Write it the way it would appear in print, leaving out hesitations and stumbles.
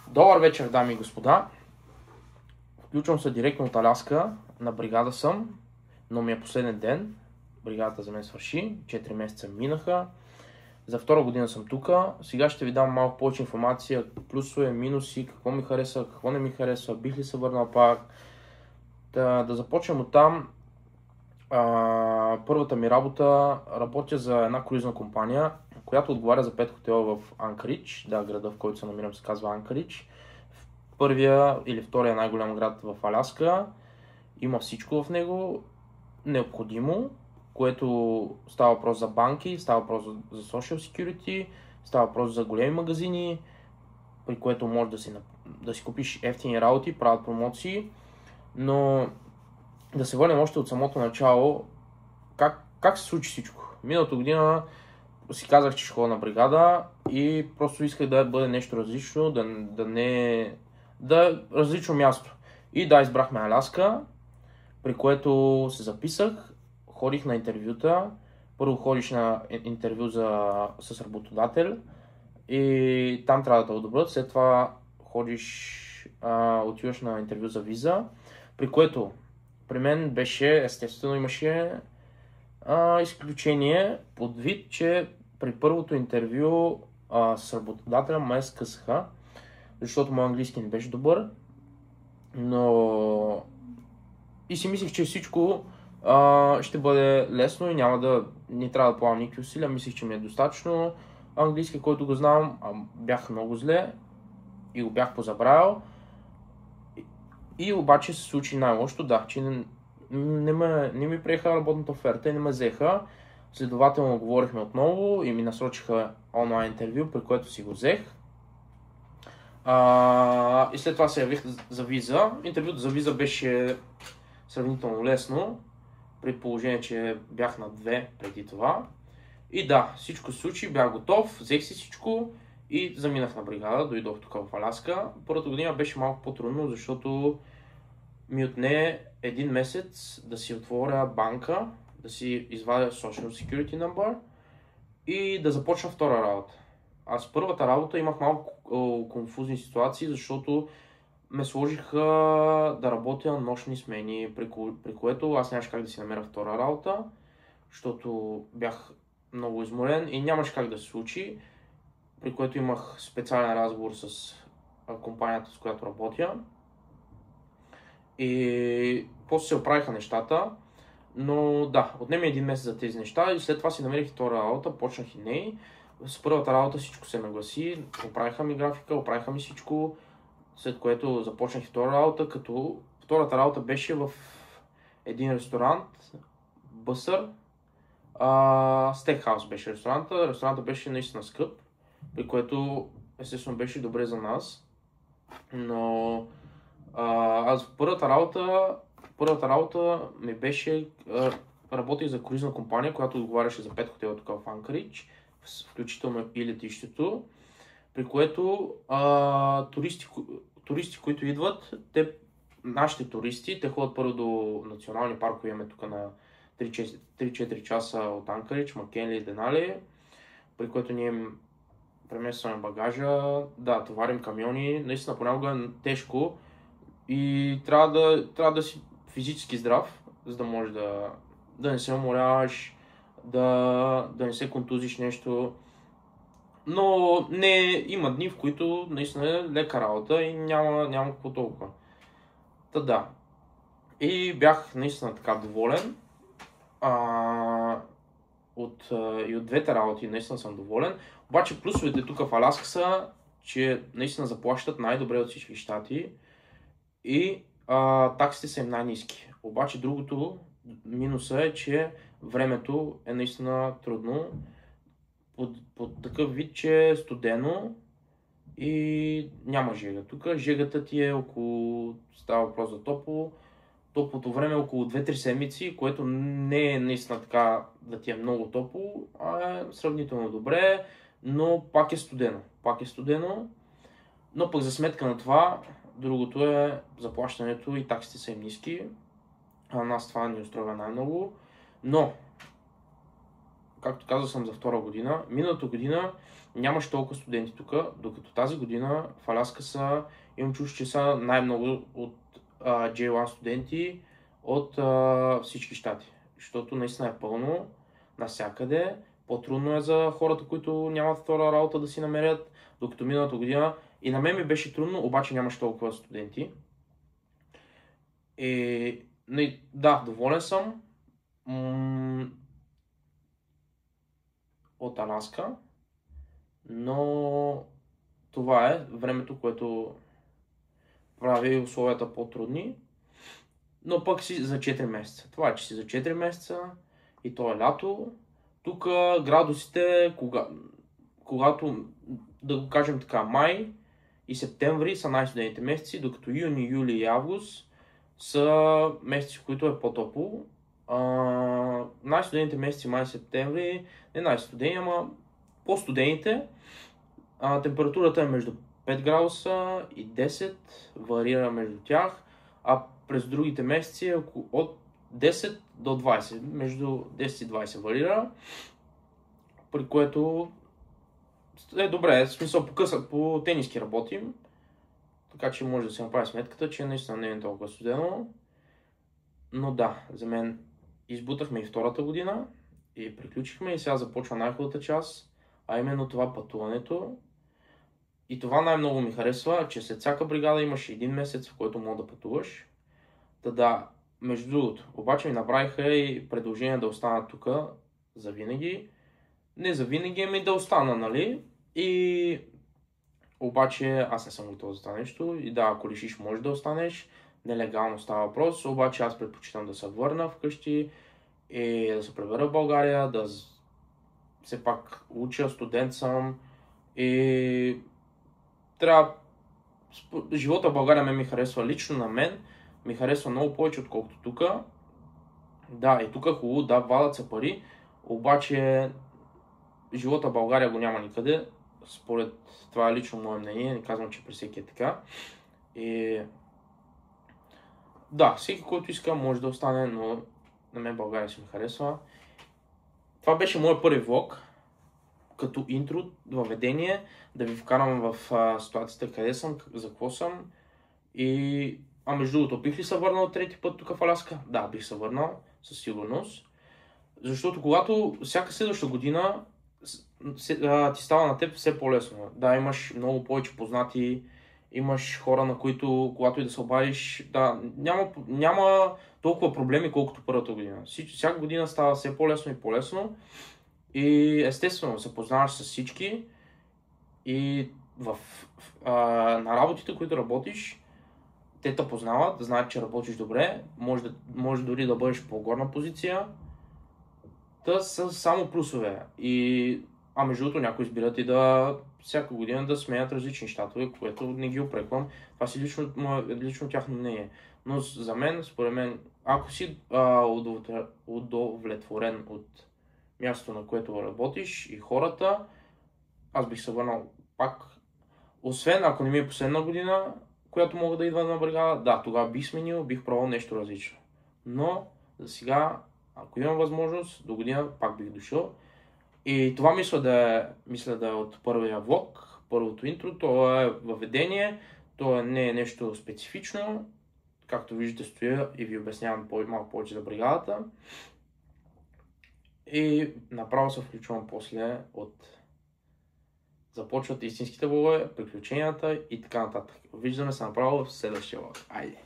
Добър вечер, дами и господа. Включвам се директно от Аляска. На бригада съм, но ми е последен ден. Бригадата за мен свърши. 4 месеца минаха. За втора година съм тук. Сега ще ви дам малко повече информация, плюсове, минуси, какво ми харесва, какво не ми харесва, бих ли се върнал пак. Да започнем от там. Първата ми работа, работя за една круизна компания, която отговаря за 5 хотела в Анкъридж. Да, града, в който се намирам, се казва Анкъридж. Първия или втория най-голям град в Аляска. Има всичко в него необходимо, което става въпрос за банки, става въпрос за social security, става въпрос за големи магазини, при което може да си купиш ефтини работи, правят промоции, но да се върнем още от самото начало. Как се случи всичко? Миналата година си казах, че ще ходя на бригада и просто исках да бъде нещо различно, да е различно място. И да, избрахме Аляска, при което се записах, ходих на интервюта. Първо ходиш на интервю с работодател и там трябва да те одобрят. След това отиваш на интервю за виза, при което при мен беше, естествено имаше изключение под вид, че при първото интервю с работодателя ме скъсаха, защото моят английски не беше добър, но и си мислих, че всичко ще бъде лесно и не трябва да полагам никакви усилия. Мислих, че ми е достатъчно английски, който го знам, бях много зле и го бях позабравил. И обаче се случи най-лошото, да, че не ми приеха работната оферта и не ме взеха. Следователно говорихме отново и ми насрочиха онлайн интервю, при което си го взех. И след това се явих за виза. Интервюто за виза беше сравнително лесно, при положение, че бях на 2 преди това. И да, всичко се случи, бях готов, взех си всичко и заминах на бригада, дойдох тук в Аляска. Първата година беше малко по-трудно, защото ми отне 1 месец да си отворя банка, да си извадя Social Security number и да започна втора работа. Аз първата работа имах малко конфузни ситуации, защото ме сложиха да работя на нощни смени, при което аз нямаше как да си намеря втора работа, защото бях много изморен и нямаше как да се случи, при което имах специален разговор с компанията, с която работя. И после се оправиха нещата, но да, отнеме 1 месец за тези неща и след това си намерих втора работа, почнах и нея. С първата работа всичко се нагласи, оправиха ми графика, оправиха ми всичко, след което започнах и втора работа, като втората работа беше в един ресторант, Бъсър, стейкхаус беше ресторанта. Ресторанта беше наистина скъп, при което естествено беше добре за нас, но аз първата работа ми беше, работих за круизна компания, която отговаряше за 5 хотела тук в Анкъридж, включително и летището, при което туристи, които идват, нашите туристи, те ходят първо до национални паркове, имаме тук на 3-4 часа от Анкъридж, Маккенли и Денали, при което ние им преместваме багажа, да, товарим камиони, наистина понякога е тежко и трябва да си физически здрав, за да можеш да не се уморяваш, да не се контузиш нещо. Но има дни, в които наистина е лека работа и няма какво толкова. Та да. И бях наистина така доволен. И от двете работи наистина съм доволен. Обаче плюсовете тук в Аляска са, че наистина заплащат най-добре от всички щати и таксите са им най-ниски. Обаче другото минуса е, че времето е наистина трудно. Под такъв вид, че е студено и няма жега. Тук жегата ти е става въпрос за топло. Топлото време е около 2-3 седмици, което не е наистина така да ти е много топло, а е сравнително добре, но пак е студено. Но пък за сметка на това, другото е заплащането и таксите са им ниски. А нас това ни устроява най-много. Но както казал съм за втора година, миналата година нямаше толкова студенти тук, докато тази година в Аляска имам чувство, че са най-много от J1 студенти от всички щати. Защото наистина е пълно навсякъде. По-трудно е за хората, които нямат втора работа да си намерят, докато миналата година и на мен ми беше трудно, обаче нямаше толкова студенти. Да, доволен съм от Аляска, но това е времето, което прави условията по-трудни, но пък си за 4 месеца. Това е, че си за 4 месеца и то е лято. Тук градусите, когато, да го кажем така, май и септември са най-студените месеци, докато юни, юли и август са месеци, в които е по-топло. Най-студените месеци май и септември, не най-студени, ама по-студените. Температурата е между 5 градуса и 10, варира между тях, а през другите месеци от 10 до 20, между 10 и 20 варира, при което е добре, в смисъл по тениски работим, така че може да се направи сметката, че наистина не е толкова студено. Но да, за мен избутахме и втората година и приключихме и сега започва най-хубавата част, а именно това пътуването. И това най-много ми харесва, че след всяка бригада имаш един месец, в който мога да пътуваш. Да, между другото, обаче ми направиха и предложение да остана тук за винаги. Не за винаги, ами да остана, нали? И обаче аз не съм готов за това нещо. И да, ако решиш, може да останеш. Нелегално става въпрос, обаче аз предпочитам да се върна вкъщи и да се пребера в България, да все пак уча, студент съм и трябва... Живота в България ми харесва, лично на мен ми харесва много повече, отколкото тук. Да, и тук е хубаво, да, вадат се пари, обаче живота в България го няма никъде. Според това е лично мое мнение, не казвам, че при всеки е така. И да, всеки, който иска, може да остане, но на мен България си ми харесва. Това беше моят първи влог, като интро, въведение, да ви вкарам в ситуацията къде съм, за какво съм. Между другото, бих ли се върнал трети път тук в Аляска? Да, бих се върнал, със сигурност. Защото когато всяка следваща година ти става на теб все по-лесно. Да, имаш много повече познати, имаш хора, на които, когато и да се обадиш, да, няма толкова проблеми, колкото първата година. Всяка година става все по-лесно и по-лесно. И естествено се познаваш с всички и на работите, които работиш, те те познават, знаят, че работиш добре, може дори да бъдеш по горна позиция. Та са само плюсове. Между другото, някои избират и да всяка година да сменят различни щатове, което не ги опреквам. Това си лично тяхно мнение. Но за мен, според мен, ако си удовлетворен от мястото, на което работиш и хората, аз бих се върнал пак. Освен ако не ми е последна година, която мога да идва на бригада, да, тогава бих сменил, бих пробвал нещо различно. Но за сега, ако имам възможност, до година пак бих дошъл. И това мисля да е от първия влог, първото интро, то е въведение, то не е нещо специфично. Както виждате, стоя и ви обяснявам малко повече за бригадата. И направо се включвам после започват истинските влогове, приключенията и така нататък. Виждаме се направо в следващия влог. Айде!